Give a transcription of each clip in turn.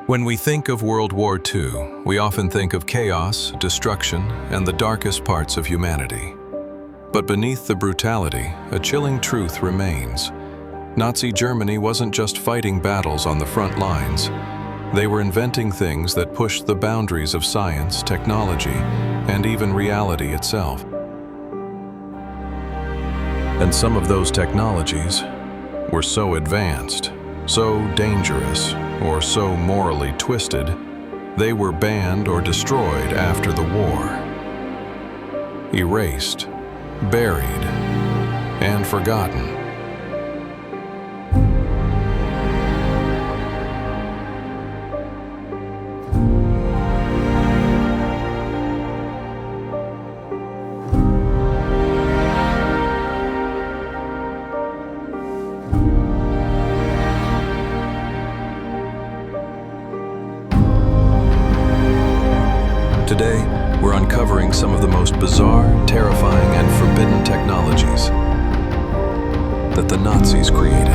When we think of World War II, we often think of chaos, destruction, and the darkest parts of humanity. But beneath the brutality, a chilling truth remains. Nazi Germany wasn't just fighting battles on the front lines. They were inventing things that pushed the boundaries of science, technology, and even reality itself. And some of those technologies were so advanced, so dangerous, or so morally twisted, they were banned or destroyed after the war. Erased, buried, and forgotten. Today, we're uncovering some of the most bizarre, terrifying, and forbidden technologies that the Nazis created.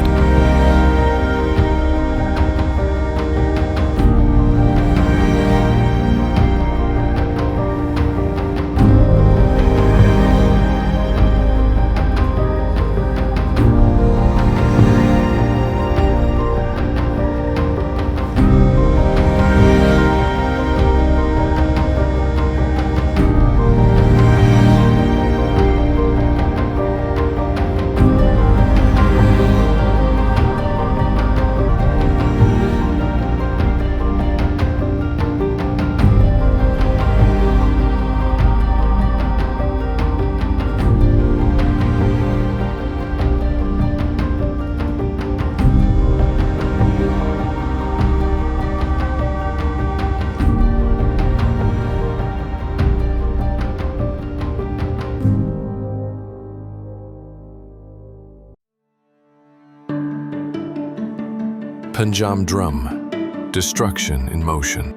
Panjam drum, destruction in motion.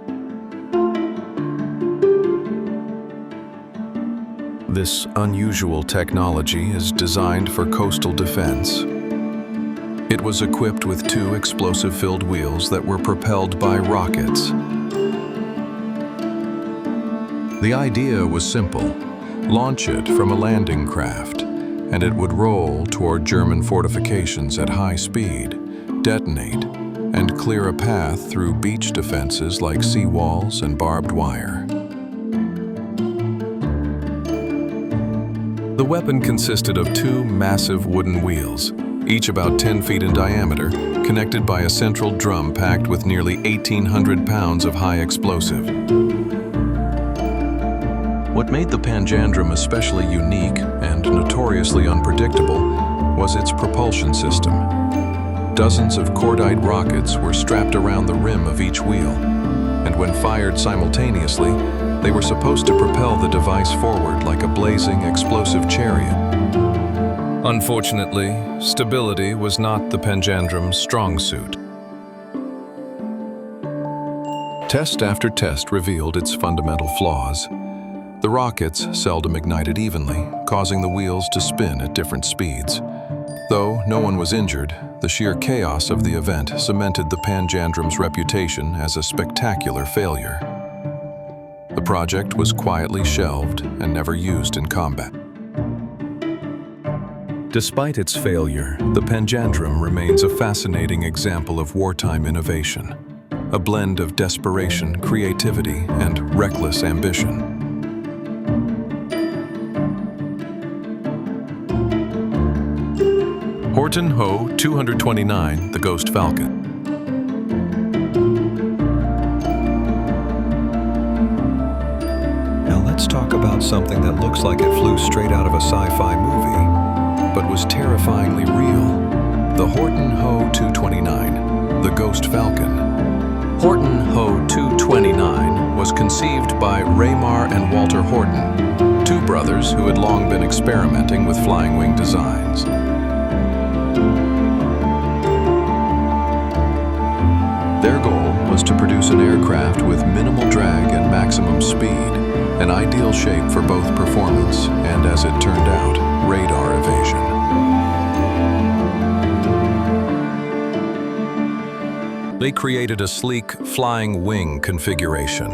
This unusual technology is designed for coastal defense. It was equipped with two explosive-filled wheels that were propelled by rockets. The idea was simple: launch it from a landing craft, and it would roll toward German fortifications at high speed, detonate, and clear a path through beach defenses like seawalls and barbed wire. The weapon consisted of two massive wooden wheels, each about 10 feet in diameter, connected by a central drum packed with nearly 1,800 pounds of high explosive. What made the Panjandrum especially unique and notoriously unpredictable was its propulsion system. Dozens of cordite rockets were strapped around the rim of each wheel, and when fired simultaneously, they were supposed to propel the device forward like a blazing, explosive chariot. Unfortunately, stability was not the Panjandrum's strong suit. Test after test revealed its fundamental flaws. The rockets seldom ignited evenly, causing the wheels to spin at different speeds. Though no one was injured, the sheer chaos of the event cemented the Panjandrum's reputation as a spectacular failure. The project was quietly shelved and never used in combat. Despite its failure, the Panjandrum remains a fascinating example of wartime innovation, a blend of desperation, creativity, and reckless ambition. Horten Ho 229, the Ghost Falcon. Now let's talk about something that looks like it flew straight out of a sci-fi movie, but was terrifyingly real. The Horten Ho 229, the Ghost Falcon. Horten Ho 229 was conceived by Raymar and Walter Horten, two brothers who had long been experimenting with flying wing designs. Their goal was to produce an aircraft with minimal drag and maximum speed, an ideal shape for both performance and, as it turned out, radar evasion. They created a sleek, flying wing configuration,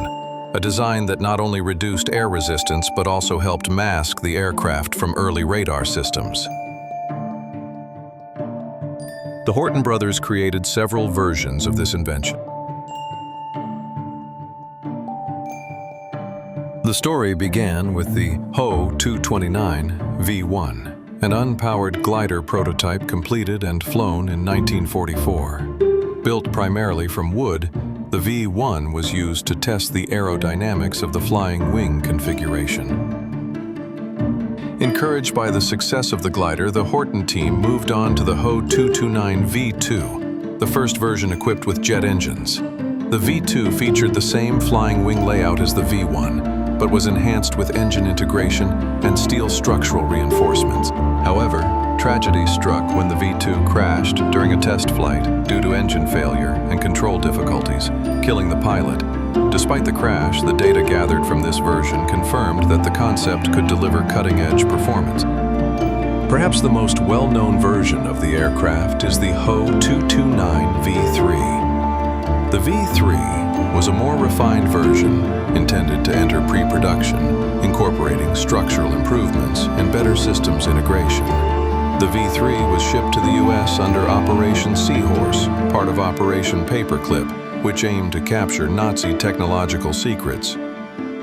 a design that not only reduced air resistance but also helped mask the aircraft from early radar systems. The Horten brothers created several versions of this invention. The story began with the Ho 229 V1, an unpowered glider prototype completed and flown in 1944. Built primarily from wood, the V1 was used to test the aerodynamics of the flying wing configuration. Encouraged by the success of the glider, the Horten team moved on to the Ho 229 V2, the first version equipped with jet engines. The V2 featured the same flying wing layout as the V1, but was enhanced with engine integration and steel structural reinforcements. However, tragedy struck when the V2 crashed during a test flight due to engine failure and control difficulties, killing the pilot. Despite the crash, the data gathered from this version confirmed that the concept could deliver cutting-edge performance. Perhaps the most well-known version of the aircraft is the Ho 229 V3. The V3 was a more refined version intended to enter pre-production, incorporating structural improvements and better systems integration. The V3 was shipped to the U.S. under Operation Seahorse, part of Operation Paperclip, which aimed to capture Nazi technological secrets.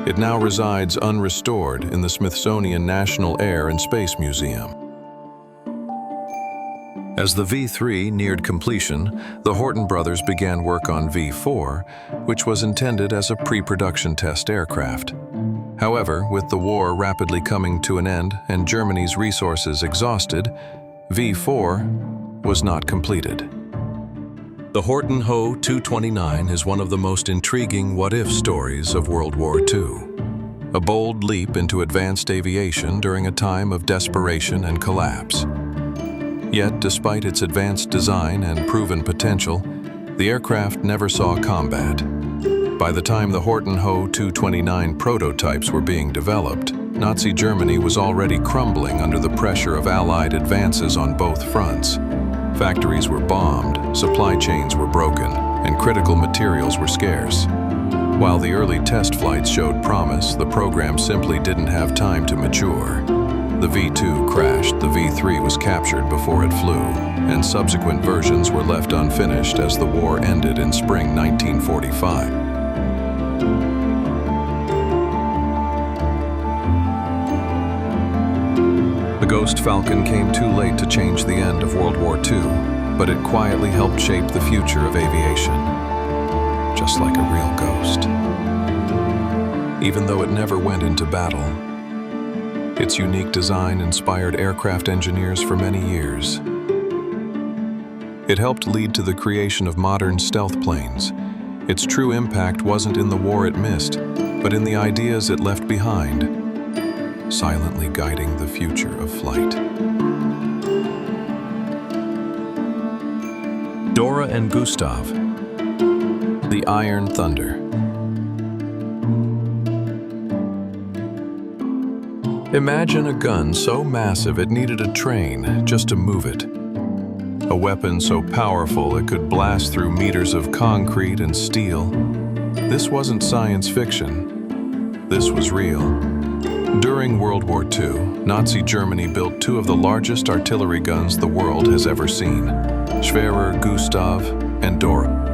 It now resides unrestored in the Smithsonian National Air and Space Museum. As the V3 neared completion, the Horten brothers began work on V4, which was intended as a pre-production test aircraft. However, with the war rapidly coming to an end and Germany's resources exhausted, V4 was not completed. The Horten Ho 229 is one of the most intriguing what-if stories of World War II. A bold leap into advanced aviation during a time of desperation and collapse. Yet, despite its advanced design and proven potential, the aircraft never saw combat. By the time the Horten Ho 229 prototypes were being developed, Nazi Germany was already crumbling under the pressure of Allied advances on both fronts. Factories were bombed, supply chains were broken, and critical materials were scarce. While the early test flights showed promise, the program simply didn't have time to mature. The V2 crashed, the V3 was captured before it flew, and subsequent versions were left unfinished as the war ended in spring 1945. The Ghost Falcon came too late to change the end of World War II, but it quietly helped shape the future of aviation, just like a real ghost. Even though it never went into battle, its unique design inspired aircraft engineers for many years. It helped lead to the creation of modern stealth planes. Its true impact wasn't in the war it missed, but in the ideas it left behind, silently guiding the future of flight. Dora and Gustav, the Iron Thunder. Imagine a gun so massive it needed a train just to move it. A weapon so powerful it could blast through meters of concrete and steel. This wasn't science fiction. This was real. During World War II, Nazi Germany built two of the largest artillery guns the world has ever seen: Schwerer Gustav and Dora.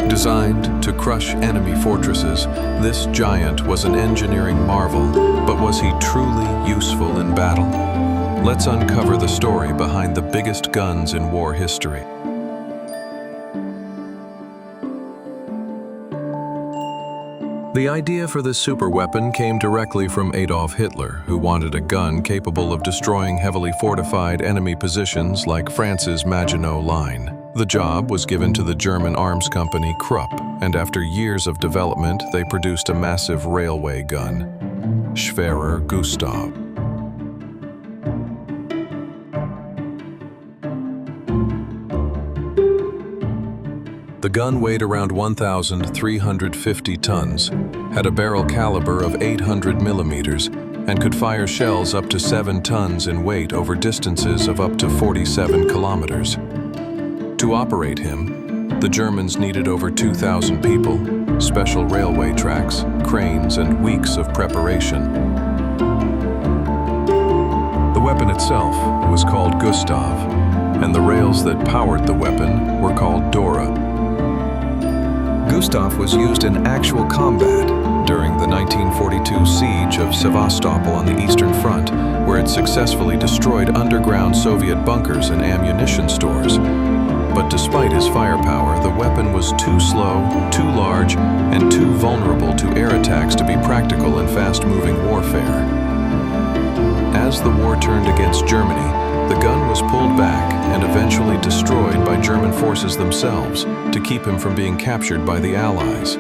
Designed to crush enemy fortresses, this giant was an engineering marvel, but was he truly useful in battle? Let's uncover the story behind the biggest guns in war history. The idea for this superweapon came directly from Adolf Hitler, who wanted a gun capable of destroying heavily fortified enemy positions like France's Maginot Line. The job was given to the German arms company Krupp, and after years of development, they produced a massive railway gun, Schwerer Gustav. The gun weighed around 1,350 tons, had a barrel caliber of 800 millimeters, and could fire shells up to 7 tons in weight over distances of up to 47 kilometers. To operate him, the Germans needed over 2,000 people, special railway tracks, cranes, and weeks of preparation. The weapon itself was called Gustav, and the rails that powered the weapon were called Dora. Gustav was used in actual combat during the 1942 siege of Sevastopol on the Eastern Front, where it successfully destroyed underground Soviet bunkers and ammunition stores. But despite his firepower, the weapon was too slow, too large, and too vulnerable to air attacks to be practical in fast-moving warfare. As the war turned against Germany, the gun was pulled back and eventually destroyed by German forces themselves to keep him from being captured by the Allies.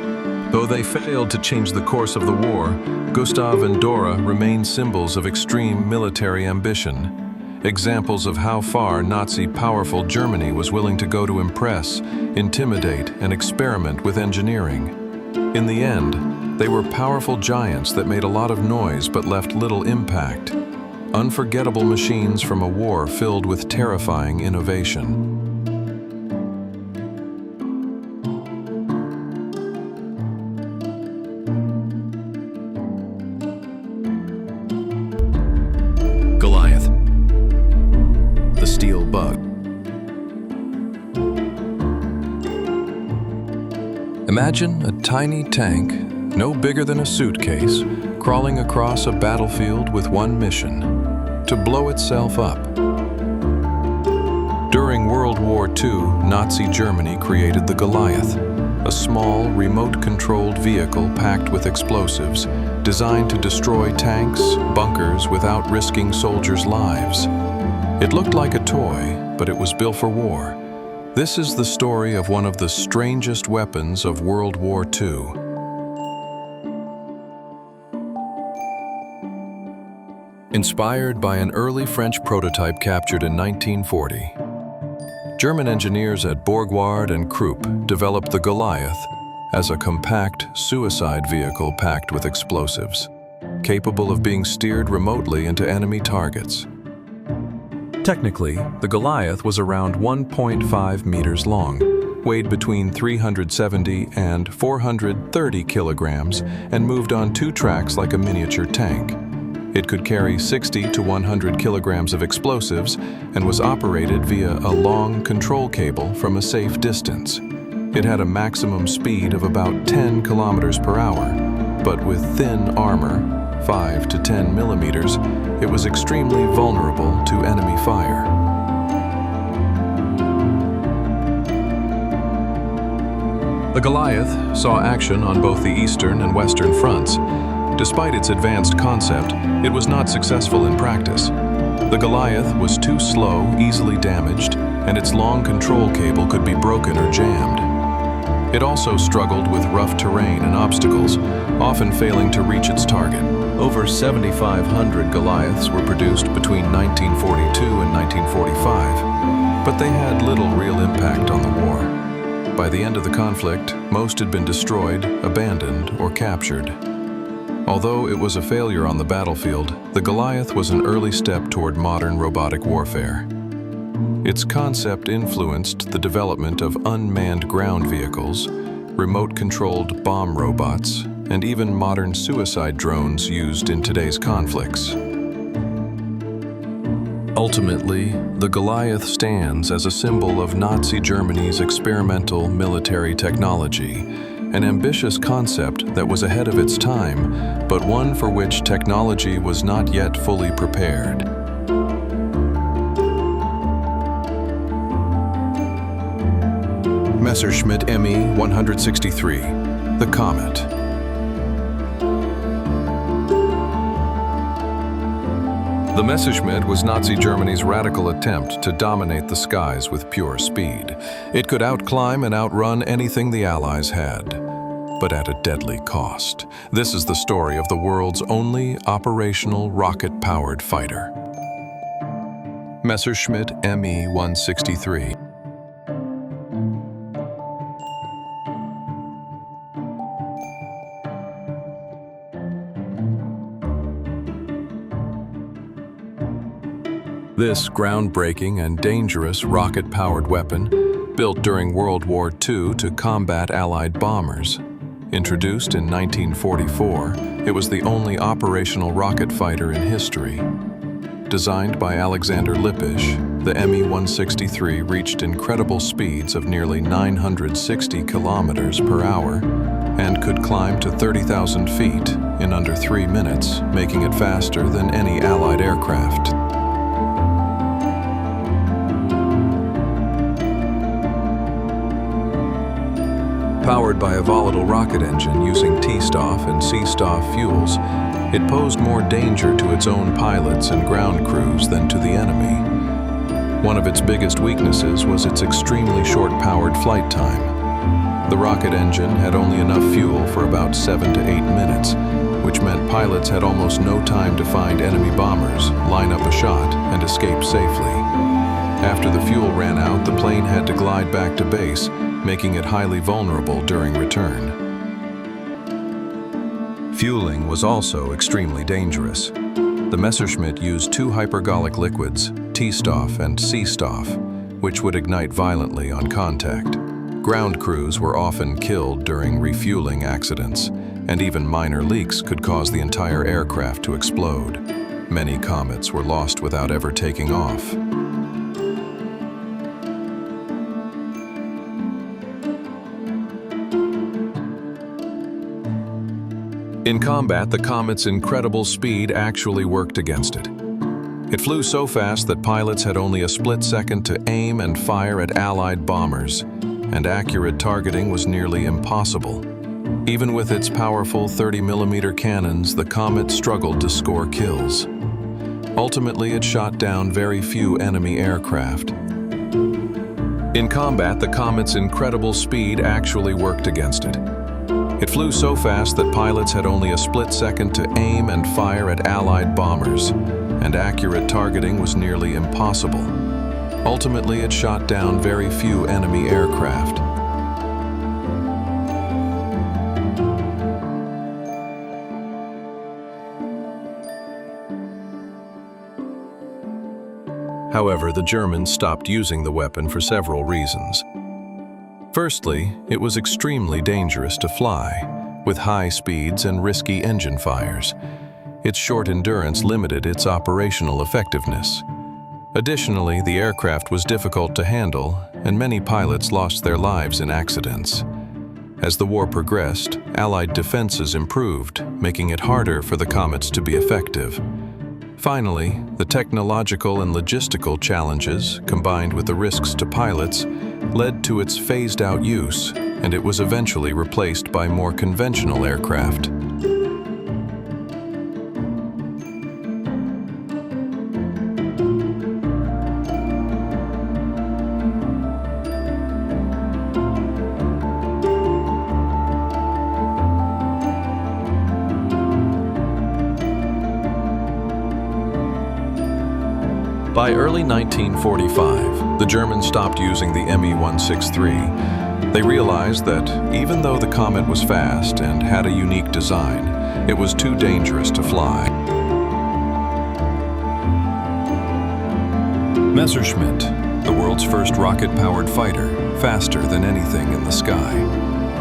Though they failed to change the course of the war, Gustav and Dora remain symbols of extreme military ambition, examples of how far Nazi powerful Germany was willing to go to impress, intimidate, and experiment with engineering. In the end, they were powerful giants that made a lot of noise but left little impact. Unforgettable machines from a war filled with terrifying innovation. Goliath, the steel bug. Imagine a tiny tank, no bigger than a suitcase, crawling across a battlefield with one mission: to blow itself up. During World War II, Nazi Germany created the Goliath, a small, remote-controlled vehicle packed with explosives, designed to destroy tanks, bunkers without risking soldiers' lives. It looked like a toy, but it was built for war. This is the story of one of the strangest weapons of World War II. Inspired by an early French prototype captured in 1940, German engineers at Borgward and Krupp developed the Goliath as a compact suicide vehicle packed with explosives, capable of being steered remotely into enemy targets. Technically, the Goliath was around 1.5 meters long, weighed between 370 and 430 kilograms, and moved on 2 tracks like a miniature tank. It could carry 60 to 100 kilograms of explosives and was operated via a long control cable from a safe distance. It had a maximum speed of about 10 kilometers per hour, but with thin armor, 5 to 10 millimeters, it was extremely vulnerable to enemy fire. The Goliath saw action on both the Eastern and Western fronts. Despite its advanced concept, it was not successful in practice. The Goliath was too slow, easily damaged, and its long control cable could be broken or jammed. It also struggled with rough terrain and obstacles, often failing to reach its target. Over 7,500 Goliaths were produced between 1942 and 1945, but they had little real impact on the war. By the end of the conflict, most had been destroyed, abandoned, or captured. Although it was a failure on the battlefield, the Goliath was an early step toward modern robotic warfare. Its concept influenced the development of unmanned ground vehicles, remote-controlled bomb robots, and even modern suicide drones used in today's conflicts. Ultimately, the Goliath stands as a symbol of Nazi Germany's experimental military technology, an ambitious concept that was ahead of its time, but one for which technology was not yet fully prepared. Messerschmitt Me 163, the Comet. The Messerschmitt was Nazi Germany's radical attempt to dominate the skies with pure speed. It could outclimb and outrun anything the Allies had, but at a deadly cost. This is the story of the world's only operational rocket-powered fighter. Messerschmitt Me 163. This groundbreaking and dangerous rocket-powered weapon, built during World War II to combat Allied bombers. Introduced in 1944, it was the only operational rocket fighter in history. Designed by Alexander Lippisch, the Me-163 reached incredible speeds of nearly 960 kilometers per hour and could climb to 30,000 feet in under 3 minutes, making it faster than any Allied aircraft. Powered by a volatile rocket engine using T-STOF and C-STOF fuels, it posed more danger to its own pilots and ground crews than to the enemy. One of its biggest weaknesses was its extremely short-powered flight time. The rocket engine had only enough fuel for about 7 to 8 minutes, which meant pilots had almost no time to find enemy bombers, line up a shot, and escape safely. After the fuel ran out, the plane had to glide back to base, making it highly vulnerable during return. Fueling was also extremely dangerous. The Messerschmitt used 2 hypergolic liquids, T-STOF and C-STOF, which would ignite violently on contact. Ground crews were often killed during refueling accidents, and even minor leaks could cause the entire aircraft to explode. Many comets were lost without ever taking off. In combat, the Comet's incredible speed actually worked against it. It flew so fast that pilots had only a split second to aim and fire at Allied bombers, and accurate targeting was nearly impossible. Even with its powerful 30mm cannons, the Comet struggled to score kills. Ultimately, it shot down very few enemy aircraft. In combat, the Comet's incredible speed actually worked against it. It flew so fast that pilots had only a split second to aim and fire at Allied bombers, and accurate targeting was nearly impossible. Ultimately, it shot down very few enemy aircraft. However, the Germans stopped using the weapon for several reasons. Firstly, it was extremely dangerous to fly, with high speeds and risky engine fires. Its short endurance limited its operational effectiveness. Additionally, the aircraft was difficult to handle, and many pilots lost their lives in accidents. As the war progressed, Allied defenses improved, making it harder for the Comets to be effective. Finally, the technological and logistical challenges, combined with the risks to pilots, led to its phased-out use, and it was eventually replaced by more conventional aircraft. By early 1945, the Germans stopped using the Me-163. They realized that even though the Comet was fast and had a unique design, it was too dangerous to fly. Messerschmitt, the world's first rocket-powered fighter, faster than anything in the sky.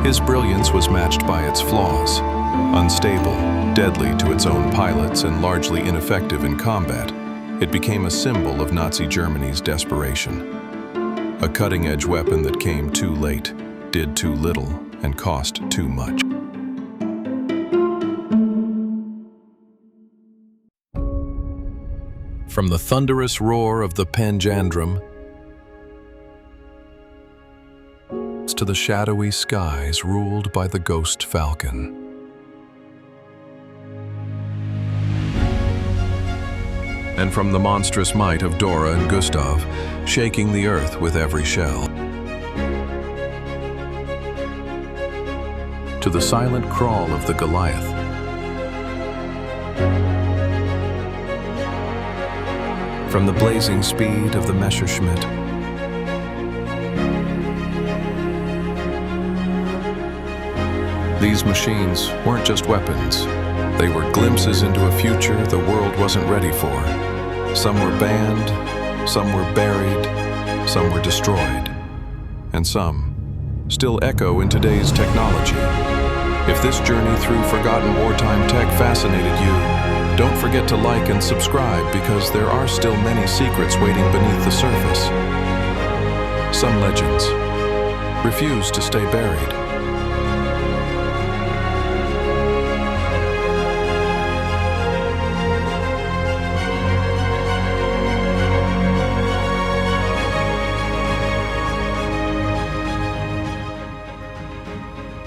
His brilliance was matched by its flaws. Unstable, deadly to its own pilots, and largely ineffective in combat, it became a symbol of Nazi Germany's desperation. A cutting-edge weapon that came too late, did too little, and cost too much. From the thunderous roar of the Panjandrum to the shadowy skies ruled by the Ghost Falcon. And from the monstrous might of Dora and Gustav, shaking the earth with every shell, to the silent crawl of the Goliath, from the blazing speed of the Messerschmitt, these machines weren't just weapons. They were glimpses into a future the world wasn't ready for. Some were banned, some were buried, some were destroyed, and some still echo in today's technology. If this journey through forgotten wartime tech fascinated you, don't forget to like and subscribe because there are still many secrets waiting beneath the surface. Some legends refuse to stay buried.